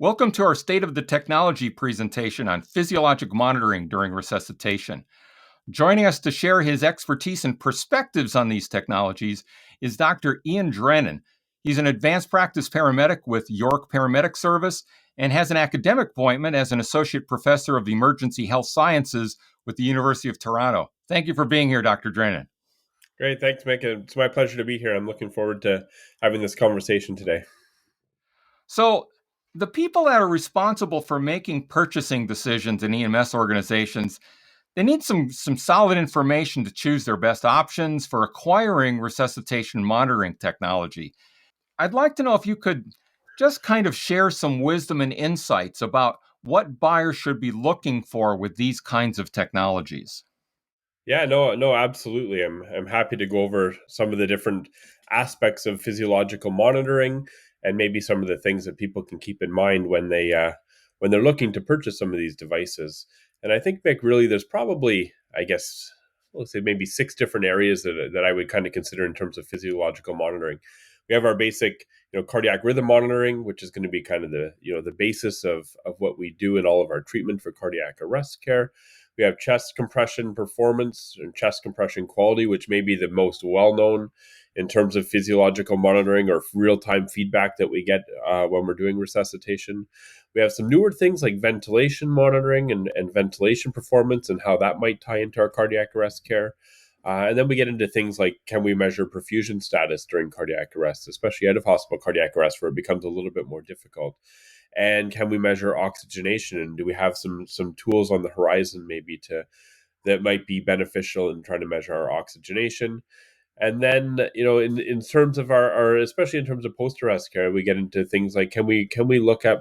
Welcome to our State of the Technology presentation on physiologic monitoring during resuscitation. Joining us to share his expertise and perspectives on these technologies is Dr. Ian Drennan. He's an advanced practice paramedic with York Paramedic Service and has an academic appointment as an associate professor of emergency health sciences with the University of Toronto. Thank you for being here, Dr. Drennan. Great. Thanks, Mick. It's my pleasure to be here. I'm looking forward to having this conversation today. So, the people that are responsible for making purchasing decisions in EMS organizations, they need some solid information to choose their best options for acquiring resuscitation monitoring technology. I'd like to know if you could just kind of share some wisdom and insights about what buyers should be looking for with these kinds of technologies. Yeah, no, absolutely. I'm happy to go over some of the different aspects of physiological monitoring and maybe some of the things that people can keep in mind when they're looking to purchase some of these devices. And I think, Mick, really, there's probably, I guess, let's say maybe six different areas that I would kind of consider in terms of physiological monitoring. We have our basic, cardiac rhythm monitoring, which is going to be kind of the basis of what we do in all of our treatment for cardiac arrest care. We have chest compression performance and chest compression quality, which may be the most well-known in terms of physiological monitoring or real-time feedback that we get when we're doing resuscitation. We have some newer things like ventilation monitoring and ventilation performance and how that might tie into our cardiac arrest care. And then we get into things like, can we measure perfusion status during cardiac arrest, especially out of hospital cardiac arrest, where it becomes a little bit more difficult. And can we measure oxygenation? And do we have some tools on the horizon maybe that might be beneficial in trying to measure our oxygenation? And then, in terms of our especially in terms of post-arrest care, we get into things like, can we look at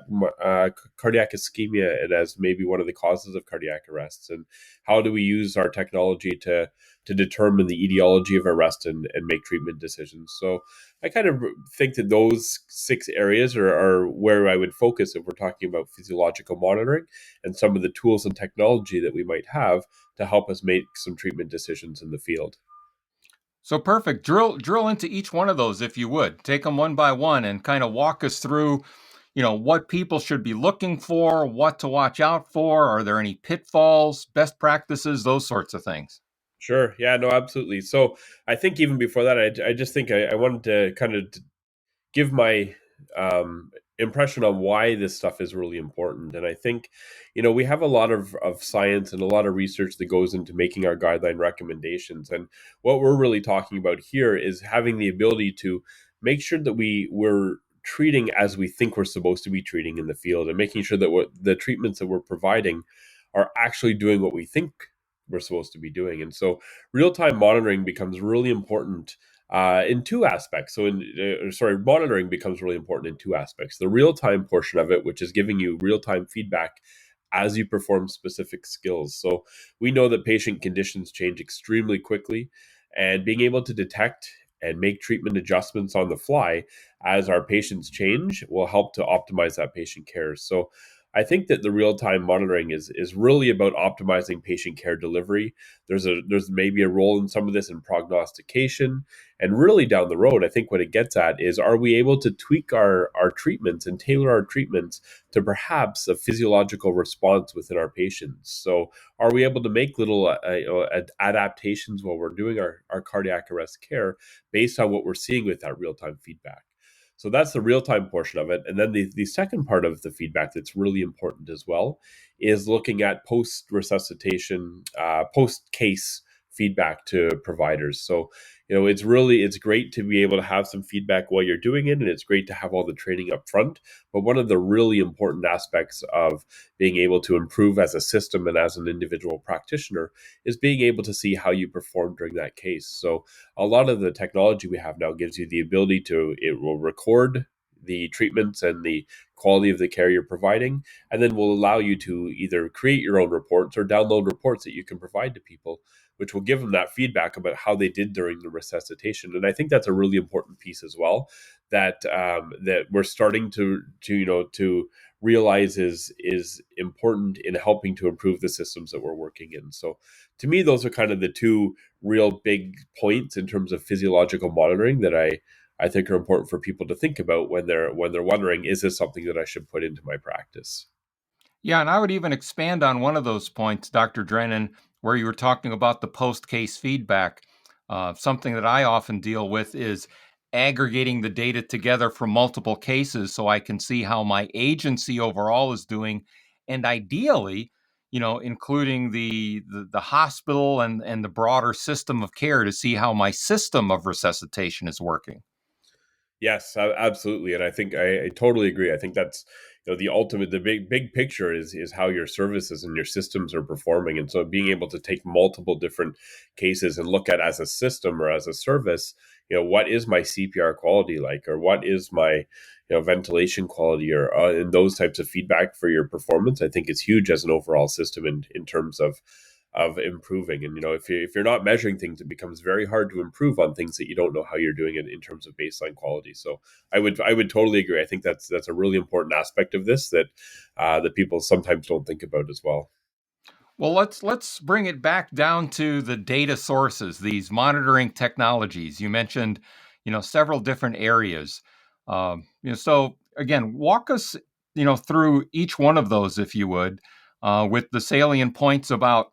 cardiac ischemia and as maybe one of the causes of cardiac arrests? And how do we use our technology to determine the etiology of arrest and make treatment decisions? So I kind of think that those six areas are where I would focus if we're talking about physiological monitoring and some of the tools and technology that we might have to help us make some treatment decisions in the field. So perfect. Drill into each one of those if you would. Take them one by one and kind of walk us through, what people should be looking for, what to watch out for. Are there any pitfalls, best practices, those sorts of things? Sure. Yeah, no, absolutely. So I think even before that, I just think I wanted to kind of give my impression on why this stuff is really important. And I think, we have a lot of science and a lot of research that goes into making our guideline recommendations. And what we're really talking about here is having the ability to make sure that we're treating as we think we're supposed to be treating in the field, and making sure that the treatments that we're providing are actually doing what we think we're supposed to be doing. And so real-time monitoring becomes really important in two aspects. Monitoring becomes really important in two aspects. The real-time portion of it, which is giving you real-time feedback as you perform specific skills. So we know that patient conditions change extremely quickly, and being able to detect and make treatment adjustments on the fly as our patients change will help to optimize that patient care. So I think that the real-time monitoring is really about optimizing patient care delivery. There's maybe a role in some of this in prognostication, and really down the road, I think what it gets at is, are we able to tweak our treatments and tailor our treatments to perhaps a physiological response within our patients? So are we able to make little adaptations while we're doing our cardiac arrest care based on what we're seeing with that real-time feedback? So that's the real-time portion of it. And then the second part of the feedback that's really important as well is looking at post-resuscitation, post-case feedback to providers. So, it's great to be able to have some feedback while you're doing it, and it's great to have all the training up front. But one of the really important aspects of being able to improve as a system and as an individual practitioner is being able to see how you perform during that case. So a lot of the technology we have now gives you the ability it will record the treatments and the quality of the care you're providing, and then will allow you to either create your own reports or download reports that you can provide to people, which will give them that feedback about how they did during the resuscitation. And I think that's a really important piece as well, that that we're starting to realize is important in helping to improve the systems that we're working in. So to me, those are kind of the two real big points in terms of physiological monitoring that I I think are important for people to think about when they're wondering, is this something that I should put into my practice? Yeah, and I would even expand on one of those points, Dr. Drennan, where you were talking about the post-case feedback. Something that I often deal with is aggregating the data together from multiple cases so I can see how my agency overall is doing, and ideally, including the hospital and the broader system of care to see how my system of resuscitation is working. Yes, absolutely, and I think I totally agree. I think that's the ultimate, the big picture is how your services and your systems are performing, and so being able to take multiple different cases and look at as a system or as a service, what is my CPR quality like, or what is my ventilation quality, or and those types of feedback for your performance. I think is huge as an overall system in terms of improving. And if you're not measuring things, it becomes very hard to improve on things that you don't know how you're doing it in terms of baseline quality. So I would totally agree. I think that's a really important aspect of this that people sometimes don't think about as well. Well, let's bring it back down to the data sources, these monitoring technologies. You mentioned, several different areas. So again, walk us, through each one of those, if you would, with the salient points about,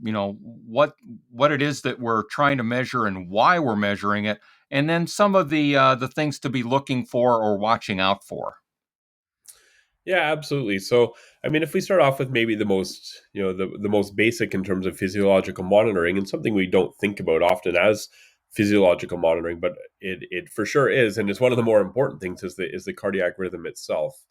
what it is that we're trying to measure and why we're measuring it, and then some of the things to be looking for or watching out for. Yeah, absolutely. So, I mean, if we start off with maybe the most, the most basic in terms of physiological monitoring, and something we don't think about often as physiological monitoring, but it for sure is, and it's one of the more important things is the cardiac rhythm itself.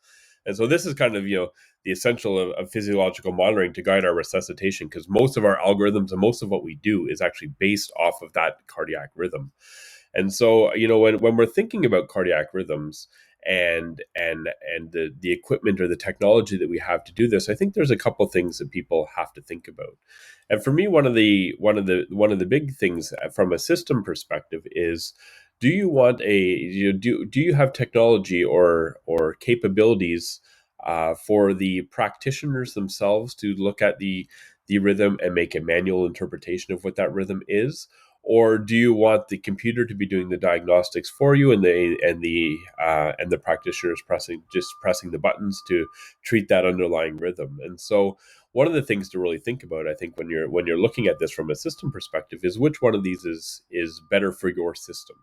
And so this is kind of the essential of physiological monitoring to guide our resuscitation, because most of our algorithms and most of what we do is actually based off of that cardiac rhythm. And so, when we're thinking about cardiac rhythms and the equipment or the technology that we have to do this, I think there's a couple things that people have to think about. And for me, one of the big things from a system perspective is, do you want do you have technology or capabilities for the practitioners themselves to look at the rhythm and make a manual interpretation of what that rhythm is? Or do you want the computer to be doing the diagnostics for you, and the practitioners pressing the buttons to treat that underlying rhythm? And so one of the things to really think about, I think, when you're looking at this from a system perspective, is which one of these is better for your system.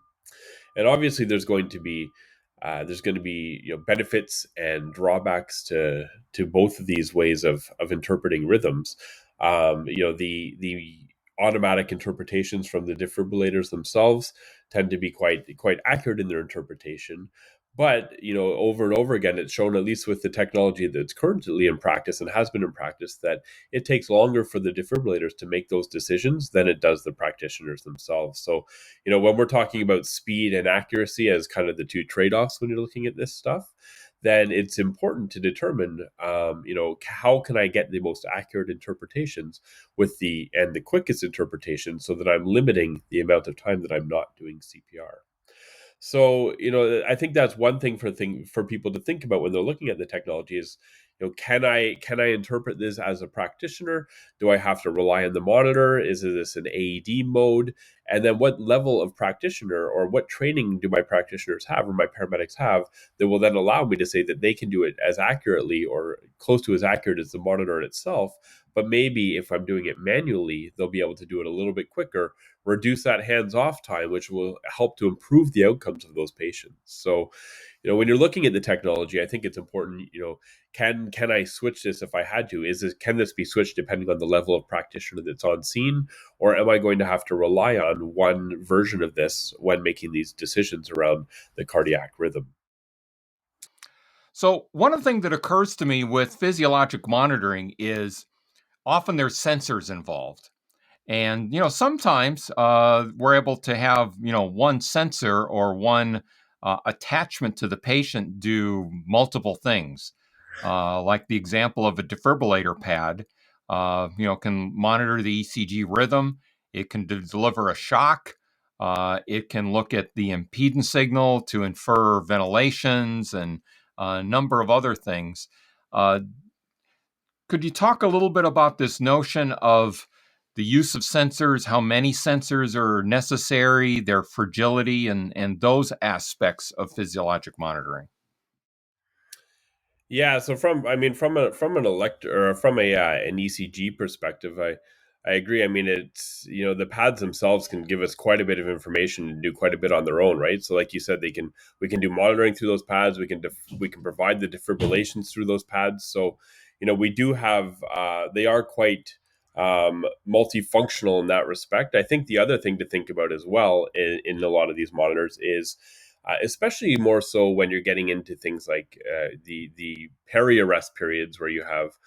And obviously there's going to be benefits and drawbacks to both of these ways of interpreting rhythms. The automatic interpretations from the defibrillators themselves tend to be quite accurate in their interpretation. But over and over again, it's shown, at least with the technology that's currently in practice and has been in practice, that it takes longer for the defibrillators to make those decisions than it does the practitioners themselves. So, when we're talking about speed and accuracy as kind of the two trade-offs when you're looking at this stuff, then it's important to determine, how can I get the most accurate interpretations the quickest interpretation, so that I'm limiting the amount of time that I'm not doing CPR. So, I think that's one thing for people to think about when they're looking at the technology is, can I interpret this as a practitioner? Do I have to rely on the monitor? Is this an AED mode? And then what level of practitioner or what training do my practitioners have or my paramedics have that will then allow me to say that they can do it as accurately or close to as accurate as the monitor itself? But maybe if I'm doing it manually, they'll be able to do it a little bit quicker, reduce that hands-off time, which will help to improve the outcomes of those patients. So, when you're looking at the technology, I think it's important. Can I switch this if I had to? Can this be switched depending on the level of practitioner that's on scene, or am I going to have to rely on one version of this when making these decisions around the cardiac rhythm? So one thing that occurs to me with physiologic monitoring is often there's sensors involved. And, sometimes we're able to have, one sensor or one attachment to the patient do multiple things. Like the example of a defibrillator pad, can monitor the ECG rhythm. It can deliver a shock. It can look at the impedance signal to infer ventilations and a number of other things. Uh, could you talk a little bit about this notion of the use of sensors, how many sensors are necessary, their fragility, and those aspects of physiologic monitoring. Yeah, so from an or from a an ECG perspective, I agree. I mean, it's the pads themselves can give us quite a bit of information and do quite a bit on their own, right? So, like you said, we can do monitoring through those pads. We can provide the defibrillations through those pads. So, we do have they are quite multifunctional in that respect. I think the other thing to think about as well in a lot of these monitors is especially more so when you're getting into things like the peri-arrest periods where you have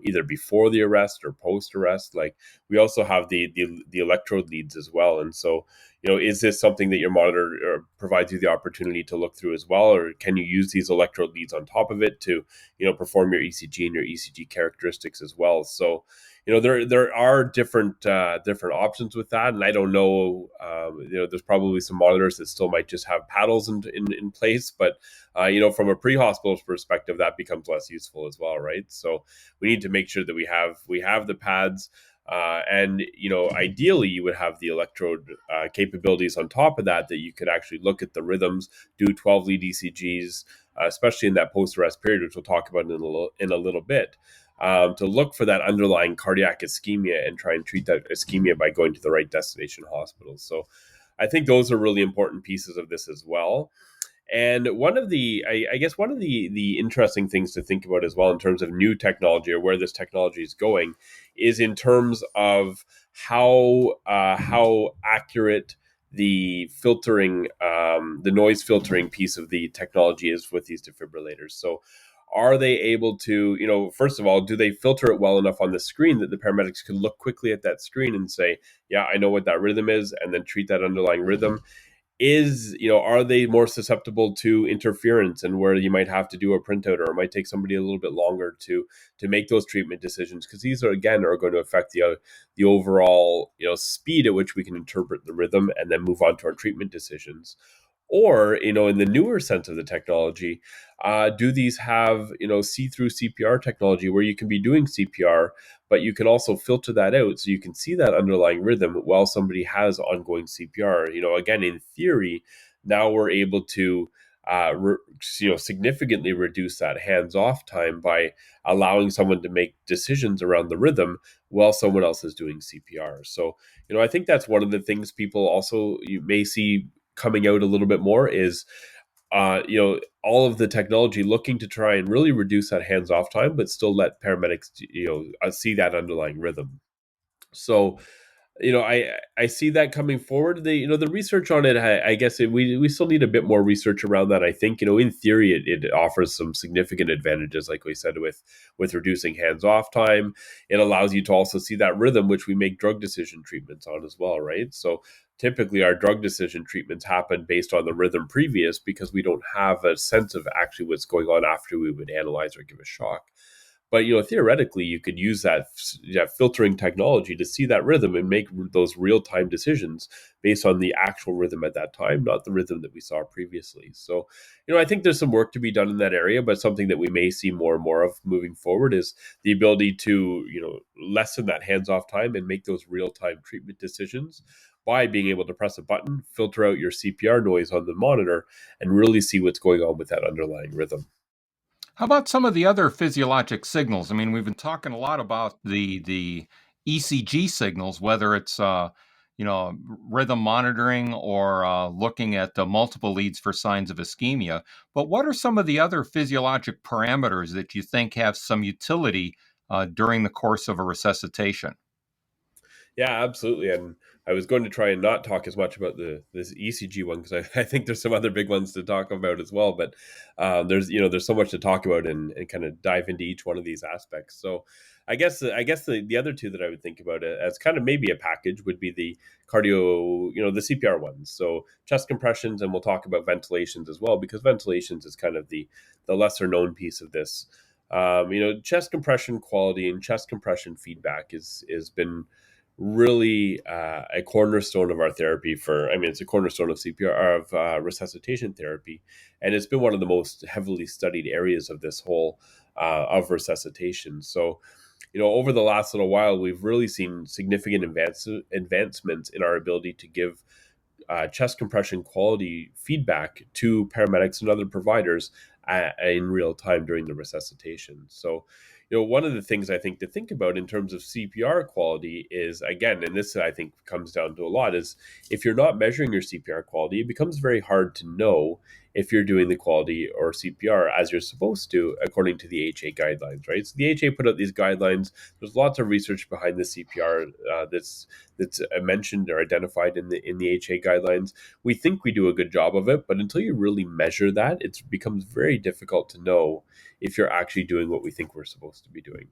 either before the arrest or post arrest. Like we also have the electrode leads as well, and so is this something that your monitor provides you the opportunity to look through as well, or can you use these electrode leads on top of it to perform your ECG and your ECG characteristics as well? So there are different options with that, and I don't know. There's probably some monitors that still might just have paddles in place, but from a pre-hospital perspective, that becomes less useful as well, right? So we need to make sure that we have the pads. And ideally, you would have the electrode capabilities on top of that you could actually look at the rhythms, do 12 lead ECGs, especially in that post-arrest period, which we'll talk about in a little bit, to look for that underlying cardiac ischemia and try and treat that ischemia by going to the right destination hospitals. So I think those are really important pieces of this as well. And I guess one of the interesting things to think about as well in terms of new technology or where this technology is going is in terms of how accurate the filtering, the noise filtering piece of the technology is with these defibrillators. So are they able to, first of all, do they filter it well enough on the screen that the paramedics can look quickly at that screen and say, yeah, I know what that rhythm is, and then treat that underlying rhythm? Are they more susceptible to interference and where you might have to do a printout, or it might take somebody a little bit longer to make those treatment decisions, because these are going to affect the overall speed at which we can interpret the rhythm and then move on to our treatment decisions. Or in the newer sense of the technology, do these have see-through CPR technology where you can be doing CPR, but you can also filter that out so you can see that underlying rhythm while somebody has ongoing CPR? Again, in theory, now we're able to significantly reduce that hands-off time by allowing someone to make decisions around the rhythm while someone else is doing CPR. So I think that's one of the things people also you may see coming out a little bit more is all of the technology looking to try and really reduce that hands-off time, but still let paramedics see that underlying rhythm. So I see that coming forward. The research on it, I guess we still need a bit more research around that. I think in theory it offers some significant advantages, like we said, with reducing hands off time. It allows you to also see that rhythm, which we make drug decision treatments on as well, right? So typically our drug decision treatments happen based on the rhythm previous, because we don't have a sense of actually what's going on after we would analyze or give a shock. But theoretically, you could use that filtering technology to see that rhythm and make those real time decisions based on the actual rhythm at that time, not the rhythm that we saw previously. So, I think there's some work to be done in that area, but something that we may see more and more of moving forward is the ability to lessen that hands off time and make those real time treatment decisions by being able to press a button, filter out your CPR noise on the monitor, and really see what's going on with that underlying rhythm. How about some of the other physiologic signals? I mean, we've been talking a lot about the ECG signals, whether it's rhythm monitoring or looking at multiple leads for signs of ischemia. But what are some of the other physiologic parameters that you think have some utility during the course of a resuscitation? Yeah, absolutely. And I was going to try and not talk as much about this ECG one, because I think there's some other big ones to talk about as well. But there's so much to talk about and kind of dive into each one of these aspects. So I guess the other two that I would think about as kind of maybe a package would be the cardio, the CPR ones. So chest compressions, and we'll talk about ventilations as well, because ventilations is kind of the lesser known piece of this. Chest compression quality and chest compression feedback is been really a cornerstone of our therapy it's a cornerstone of CPR, of resuscitation therapy. And it's been one of the most heavily studied areas of this whole of resuscitation. So over the last little while, we've really seen significant advancements in our ability to give chest compression quality feedback to paramedics and other providers in real time during the resuscitation. So, one of the things I think to think about in terms of CPR quality is, again, and this I think comes down to a lot, is if you're not measuring your CPR quality, it becomes very hard to know if you're doing the quality or CPR as you're supposed to, according to the HA guidelines, right? So the HA put out these guidelines. There's lots of research behind the CPR that's mentioned or identified in the HA guidelines. We think we do a good job of it, but until you really measure that, it becomes very difficult to know if you're actually doing what we think we're supposed to be doing.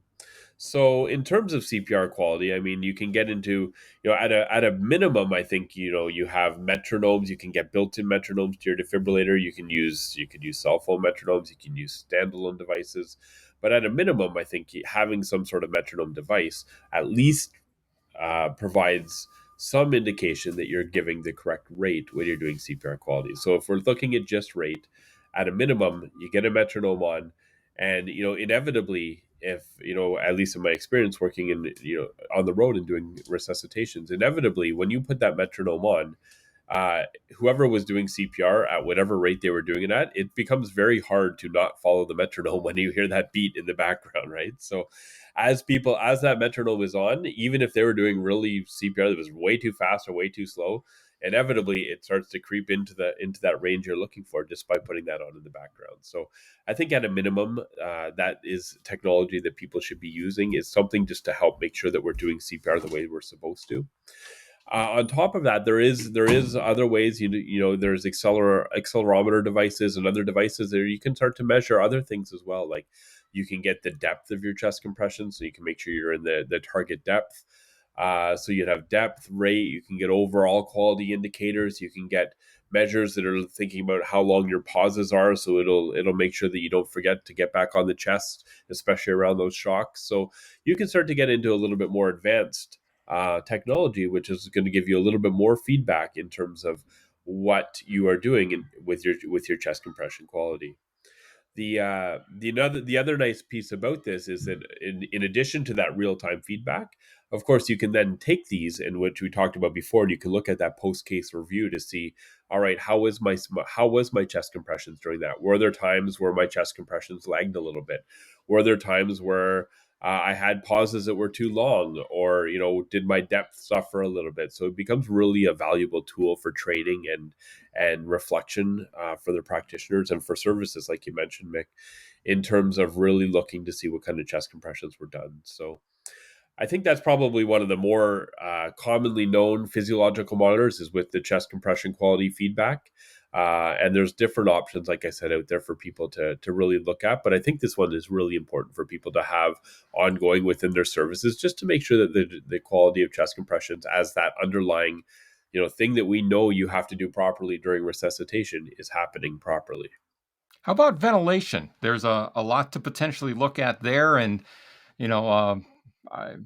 So in terms of CPR quality, I mean, you can get into, at a minimum, I think, you have metronomes. You can get built-in metronomes to your defibrillator. You could use cell phone metronomes. You can use standalone devices. But at a minimum, I think having some sort of metronome device at least provides some indication that you're giving the correct rate when you're doing CPR quality. So if we're looking at just rate, at a minimum, you get a metronome on, and inevitably, if at least in my experience working in on the road and doing resuscitations, inevitably when you put that metronome on, uh, whoever was doing CPR at whatever rate they were doing it at, it becomes very hard to not follow the metronome when you hear that beat in the background, right? So, as that metronome is on, even if they were doing really CPR that was way too fast or way too slow, inevitably it starts to creep into that range you're looking for just by putting that on in the background. So, I think at a minimum, that is technology that people should be using, is something just to help make sure that we're doing CPR the way we're supposed to. On top of that, there is other ways. There's accelerometer devices and other devices there. You can start to measure other things as well. Like you can get the depth of your chest compression, so you can make sure you're in the target depth. So you'd have depth, rate. You can get overall quality indicators. You can get measures that are thinking about how long your pauses are, so it'll make sure that you don't forget to get back on the chest, especially around those shocks. So you can start to get into a little bit more advanced technology, which is going to give you a little bit more feedback in terms of what you are doing with your chest compression quality. The other nice piece about this is that in addition to that real time feedback, of course, you can then take these, and which we talked about before, and you can look at that post case review to see, all right, how was my chest compressions during that? Were there times where my chest compressions lagged a little bit? Were there times where I had pauses that were too long, or did my depth suffer a little bit? So it becomes really a valuable tool for training and reflection for the practitioners and for services, like you mentioned, Mick, in terms of really looking to see what kind of chest compressions were done. So I think that's probably one of the more commonly known physiological monitors, is with the chest compression quality feedback. And there's different options, like I said, out there for people to really look at. But I think this one is really important for people to have ongoing within their services, just to make sure that the quality of chest compressions as that underlying thing that we know you have to do properly during resuscitation is happening properly. How about ventilation? There's a lot to potentially look at there, and you know, I,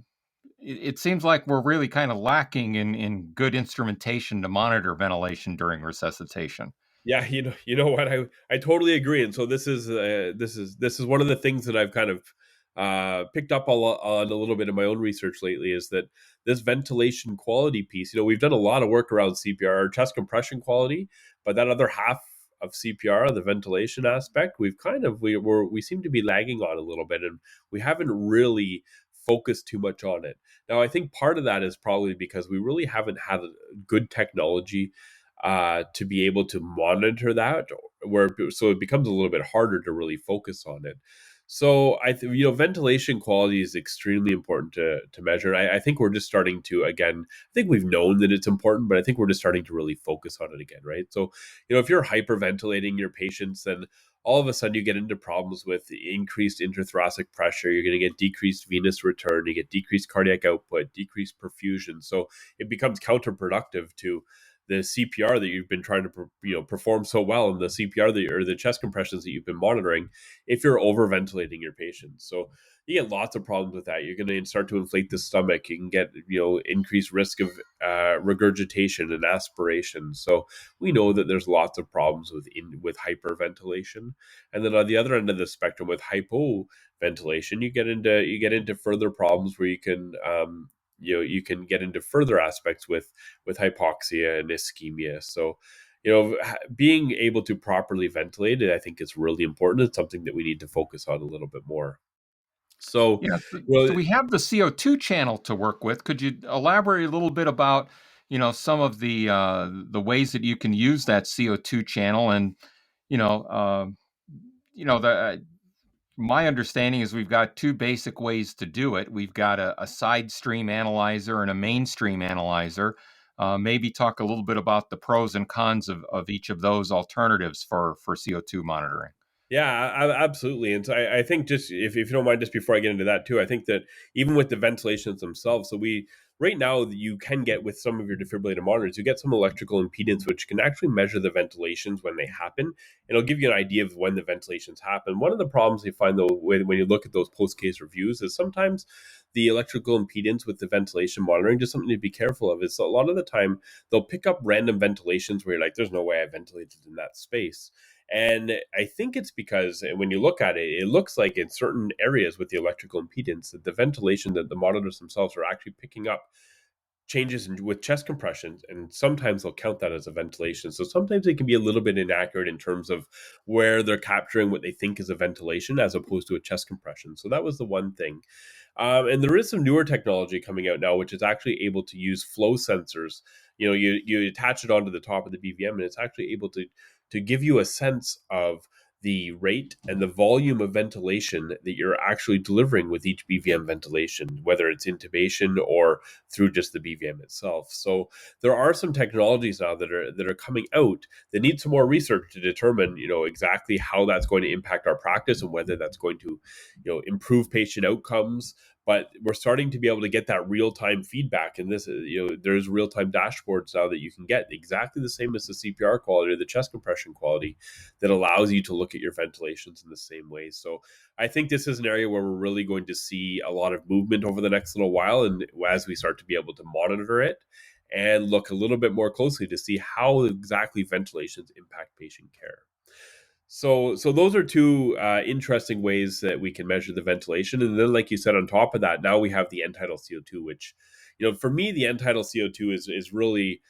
it seems like we're really kind of lacking in good instrumentation to monitor ventilation during resuscitation. Yeah, you know what, I totally agree, and so this is one of the things that I've kind of picked up on a little bit in my own research lately, is that this ventilation quality piece. We've done a lot of work around CPR, chest compression quality, but that other half of CPR, the ventilation aspect, we seem to be lagging on a little bit, and we haven't really focused too much on it. Now, I think part of that is probably because we really haven't had good technology to be able to monitor that, so it becomes a little bit harder to really focus on it. So ventilation quality is extremely important to measure. I think we're just starting to, again, I think we've known that it's important, but I think we're just starting to really focus on it again, right? So if you're hyperventilating your patients, then all of a sudden you get into problems with increased intrathoracic pressure. You're going to get decreased venous return, you get decreased cardiac output, decreased perfusion. So it becomes counterproductive to the CPR that you've been trying to perform so well, and the CPR or the chest compressions that you've been monitoring, if you're over ventilating your patients. So you get lots of problems with that. You're going to start to inflate the stomach. You can get increased risk of regurgitation and aspiration. So we know that there's lots of problems with hyperventilation. And then on the other end of the spectrum, with hypoventilation, you get into further problems where you can you can get into further aspects with hypoxia and ischemia. So being able to properly ventilate it, I think, is really important. It's something that we need to focus on a little bit more. So, Yeah, so well, we have the CO2 channel to work with. Could you elaborate a little bit about, some of the ways that you can use that CO2 channel? And, you know, uh, the my understanding is we've got two basic ways to do it. We've got a side stream analyzer and a mainstream analyzer. Maybe talk a little bit about the pros and cons of each of those alternatives for CO2 monitoring. yeah, absolutely. And so I think, just if you don't mind, just before I get into that too, I think that even with the ventilations themselves, so we right now you can get with some of your defibrillator monitors, you get some electrical impedance, which can actually measure the ventilations when they happen. It'll give you an idea of when the ventilations happen. One of the problems you find, though, when you look at those post-case reviews, is sometimes the electrical impedance with the ventilation monitoring, just something to be careful of, is a lot of the time they'll pick up random ventilations where you're like, there's no way I ventilated in that space. And I think it's because when you look at it, it looks like in certain areas with the electrical impedance that the ventilation, that the monitors themselves are actually picking up changes with chest compressions, and sometimes they'll count that as a ventilation. So sometimes they can be a little bit inaccurate in terms of where they're capturing what they think is a ventilation as opposed to a chest compression. So that was the one thing. And there is some newer technology coming out now, which is actually able to use flow sensors. You attach it onto the top of the BVM, and it's actually able to give you a sense of the rate and the volume of ventilation that you're actually delivering with each BVM ventilation, whether it's intubation or through just the BVM itself. So there are some technologies now that are coming out that need some more research to determine, exactly how that's going to impact our practice and whether that's going to, improve patient outcomes. But we're starting to be able to get that real-time feedback, and this is, there's real-time dashboards now that you can get exactly the same as the CPR quality or the chest compression quality, that allows you to look at your ventilations in the same way. So I think this is an area where we're really going to see a lot of movement over the next little while, and as we start to be able to monitor it and look a little bit more closely to see how exactly ventilations impact patient care. So those are two interesting ways that we can measure the ventilation. And then, like you said, on top of that, now we have the end tidal CO2, which, for me, the end tidal CO2 is really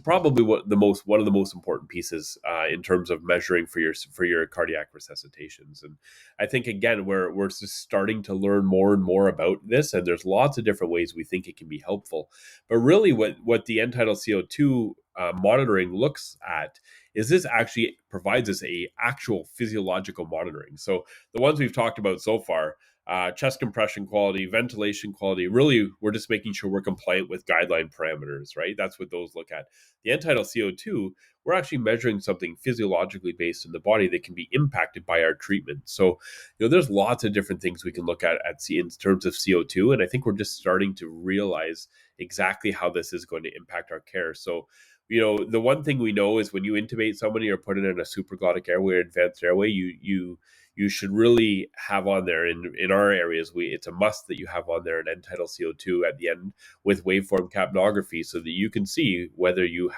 probably one of the most important pieces in terms of measuring for your cardiac resuscitations. And I think, again, we're just starting to learn more and more about this, and there's lots of different ways we think it can be helpful. But really, what the end tidal CO2 monitoring looks at is this actually provides us a actual physiological monitoring. So the ones we've talked about so far, chest compression quality, ventilation quality, really, we're just making sure we're compliant with guideline parameters, right? That's what those look at. The end tidal CO2, we're actually measuring something physiologically based in the body that can be impacted by our treatment. So, there's lots of different things we can look at in terms of CO2, and I think we're just starting to realize exactly how this is going to impact our care. So, the one thing we know is when you intubate somebody or put it in a supraglottic airway or advanced airway, you should really have on there, in our areas, it's a must that you have on there an end tidal CO2 at the end with waveform capnography, so that you can see whether you've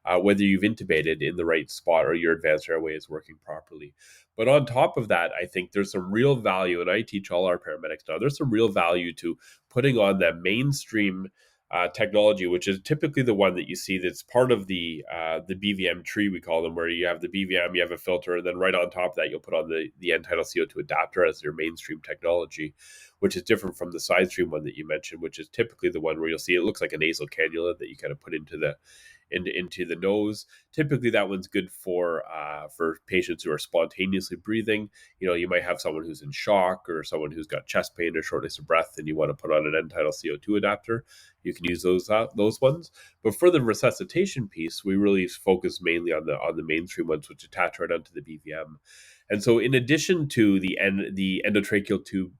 intubated in the right spot or your advanced airway is working properly. But on top of that, I think there's some real value, and I teach all our paramedics now, there's some real value to putting on that mainstream technology, which is typically the one that you see that's part of the BVM tree, we call them, where you have the BVM, you have a filter, and then right on top of that, you'll put on the end tidal CO2 adapter as your mainstream technology, which is different from the side stream one that you mentioned, which is typically the one where you'll see it looks like a nasal cannula that you kind of put into the nose. Typically, that one's good for patients who are spontaneously breathing. You might have someone who's in shock or someone who's got chest pain or shortness of breath, and you want to put on an end tidal CO2 adapter. You can use those ones. But for the resuscitation piece, we really focus mainly on the mainstream ones, which attach right onto the BVM. And so, in addition to the endotracheal tube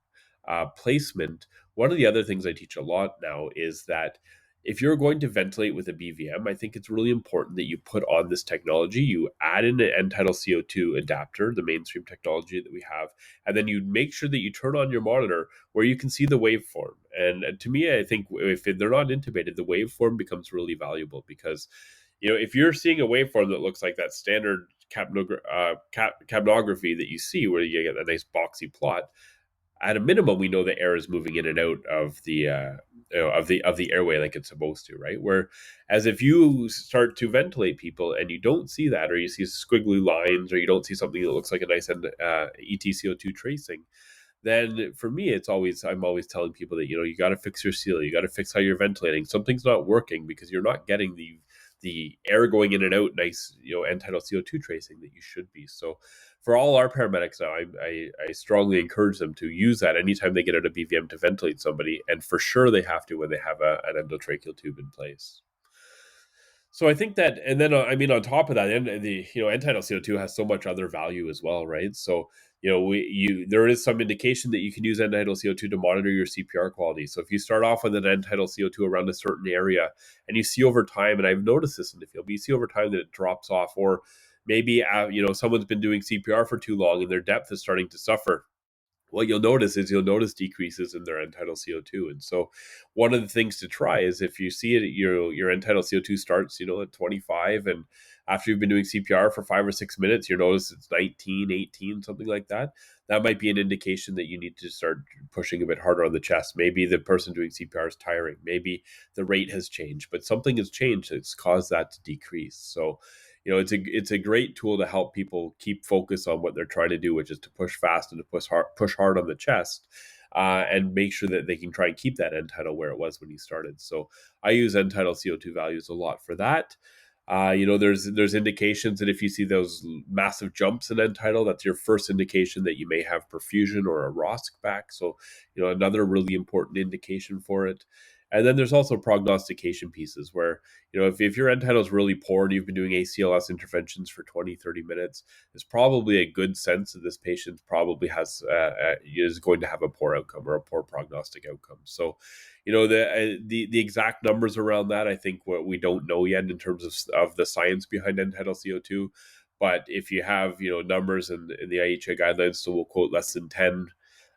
placement, one of the other things I teach a lot now is that if you're going to ventilate with a BVM, I think it's really important that you put on this technology. You add in an end-tidal CO2 adapter, the mainstream technology that we have, and then you make sure that you turn on your monitor where you can see the waveform. And to me, I think if they're not intubated, the waveform becomes really valuable because, if you're seeing a waveform that looks like that standard capnography that you see, where you get a nice boxy plot, at a minimum, we know the air is moving in and out of the airway like it's supposed to, right? Whereas if you start to ventilate people and you don't see that, or you see squiggly lines, or you don't see something that looks like a nice EtCO2 tracing, then for me, I'm always telling people that you got to fix your seal, you got to fix how you're ventilating. Something's not working because you're not getting the air going in and out, nice end-tidal CO2 tracing that you should be. So for all our paramedics now, I strongly encourage them to use that anytime they get out of BVM to ventilate somebody, and for sure they have to when they have an endotracheal tube in place. So I think that, and then on top of that, and the end-tidal CO2 has so much other value as well, right? So there is some indication that you can use end-tidal CO2 to monitor your CPR quality. So if you start off with an end-tidal CO2 around a certain area, and you see over time, and I've noticed this in the field, but you see over time that it drops off, or maybe someone's been doing CPR for too long and their depth is starting to suffer, what you'll notice decreases in their end-tidal CO2. And so one of the things to try is, if you see it, your end-tidal CO2 starts, at 25, and after you've been doing CPR for 5 or 6 minutes, you notice it's 19, 18, something like that. That might be an indication that you need to start pushing a bit harder on the chest. Maybe the person doing CPR is tiring. Maybe the rate has changed, but something has changed that's caused that to decrease. So it's a great tool to help people keep focus on what they're trying to do, which is to push fast and to push hard on the chest, and make sure that they can try and keep that end tidal where it was when you started. So I use end tidal CO2 values a lot for that. There's indications that if you see those massive jumps in end tidal, that's your first indication that you may have perfusion or a ROSC back. So another really important indication for it. And then there's also prognostication pieces where, if your end tidal is really poor and you've been doing ACLS interventions for 20, 30 minutes, there's probably a good sense that this patient probably is going to have a poor outcome or a poor prognostic outcome. So, the exact numbers around that, I think what we don't know yet in terms of the science behind end tidal CO2. But if you have, numbers in the IHA guidelines, so we'll quote less than 10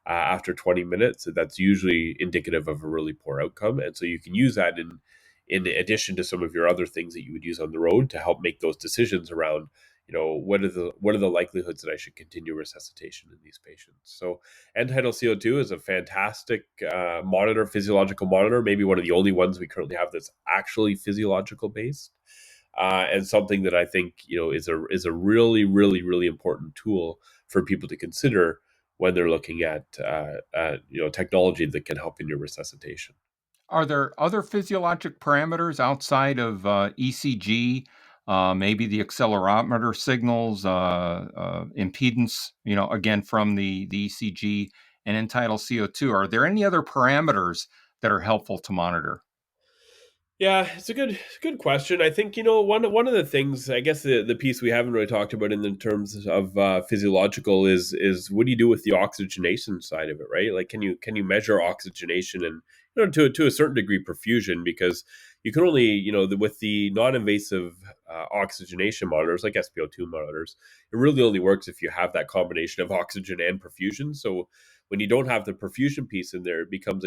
after 20 minutes, that's usually indicative of a really poor outcome. And so you can use that in addition to some of your other things that you would use on the road to help make those decisions around, what are the likelihoods that I should continue resuscitation in these patients. So end-tidal CO2 is a fantastic physiological monitor, maybe one of the only ones we currently have that's actually physiological based. And something that I think is a really, really, really important tool for people to consider when they're looking at technology that can help in your resuscitation. Are there other physiologic parameters outside of ECG, maybe the accelerometer signals, impedance, again from the ECG and end-tidal CO2? Are there any other parameters that are helpful to monitor? Yeah, it's a good question. I think one of the things, I guess the piece we haven't really talked about in the terms of physiological is what do you do with the oxygenation side of it, right? Like can you measure oxygenation and to a certain degree perfusion, because you can only with the non-invasive oxygenation monitors like SpO2 monitors, it really only works if you have that combination of oxygen and perfusion. So when you don't have the perfusion piece in there, it becomes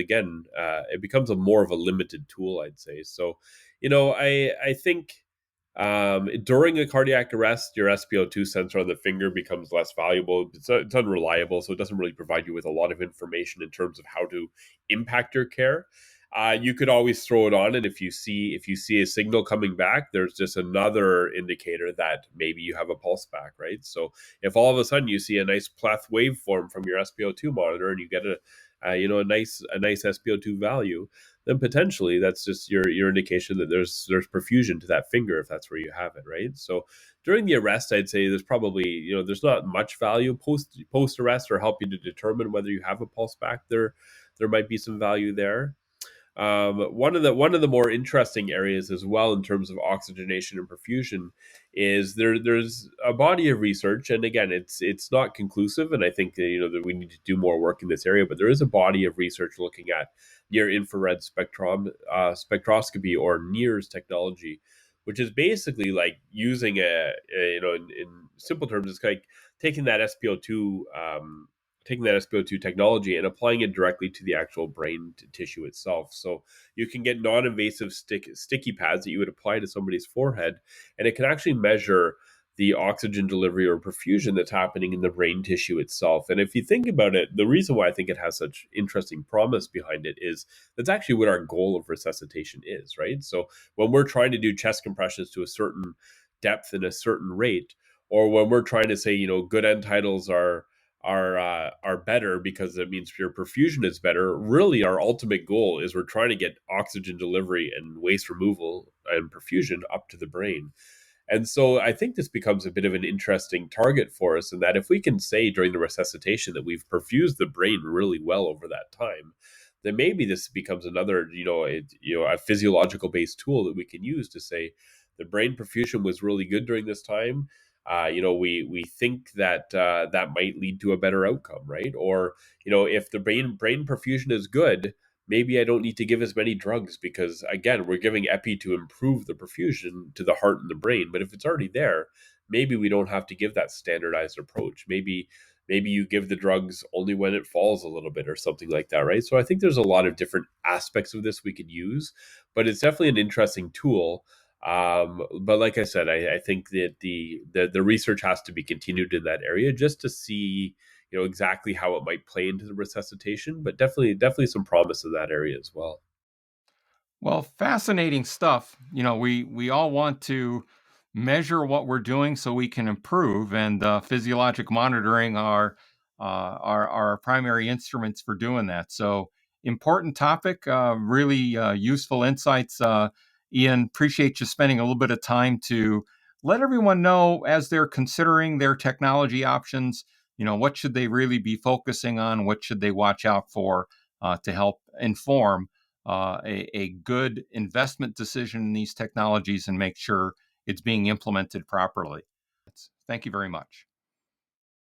a more of a limited tool, I'd say. So, I think during a cardiac arrest, your SpO2 sensor on the finger becomes less valuable. It's unreliable, so it doesn't really provide you with a lot of information in terms of how to impact your care. You could always throw it on, and if you see a signal coming back, there's just another indicator that maybe you have a pulse back, right? So if all of a sudden you see a nice pleth waveform from your SpO2 monitor and you get a nice SpO2 value, then potentially that's just your indication that there's perfusion to that finger if that's where you have it, right? So during the arrest, I'd say there's probably there's not much value post arrest or help you to determine whether you have a pulse back. There might be some value there. One of the more interesting areas as well in terms of oxygenation and perfusion is there's a body of research, and again it's not conclusive, and I think that we need to do more work in this area, but there is a body of research looking at near infrared spectroscopy, or NIRS technology, which is basically like using in simple terms, it's like taking that SpO2 technology and applying it directly to the actual brain tissue itself. So you can get non-invasive sticky pads that you would apply to somebody's forehead, and it can actually measure the oxygen delivery or perfusion that's happening in the brain tissue itself. And if you think about it, the reason why I think it has such interesting promise behind it is that's actually what our goal of resuscitation is, right? So when we're trying to do chest compressions to a certain depth and a certain rate, or when we're trying to say, good end titles are better because it means your perfusion is better. Really, our ultimate goal is we're trying to get oxygen delivery and waste removal and perfusion up to the brain. And so I think this becomes a bit of an interesting target for us, in that if we can say during the resuscitation that we've perfused the brain really well over that time, then maybe this becomes another, a physiological based tool that we can use to say the brain perfusion was really good during this time. We think that that might lead to a better outcome, right? Or if the brain perfusion is good, maybe I don't need to give as many drugs, because again, we're giving epi to improve the perfusion to the heart and the brain. But if it's already there, maybe we don't have to give that standardized approach. Maybe you give the drugs only when it falls a little bit or something like that, right? So I think there's a lot of different aspects of this we could use, but it's definitely an interesting tool. But like I said, I think that the research has to be continued in that area just to see exactly how it might play into the resuscitation, but definitely some promise in that area as well. Well, fascinating stuff. We all want to measure what we're doing so we can improve, and physiologic monitoring are our primary instruments for doing that. So, important topic, really useful insights. Ian, appreciate you spending a little bit of time to let everyone know as they're considering their technology options. What should they really be focusing on? What should they watch out for to help inform a good investment decision in these technologies and make sure it's being implemented properly. Thank you very much.